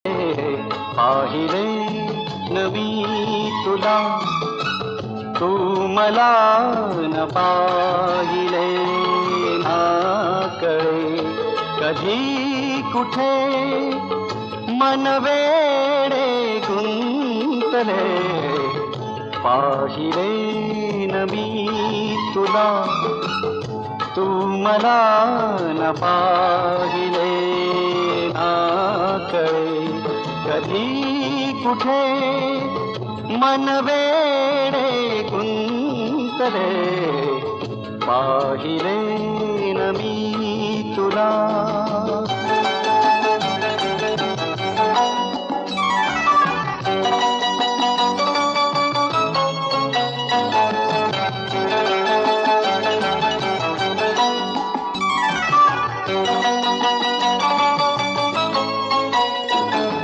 पाहिले न मी तुला, तू मला न पाहिले ना कळे कधी कुठे मन वेडे गुंतले. पाहिले न मी तुला, तू मला न पाहिले ना कळे कधी कुठे मन वेडे गुंतले. पाहिले न मी तुला.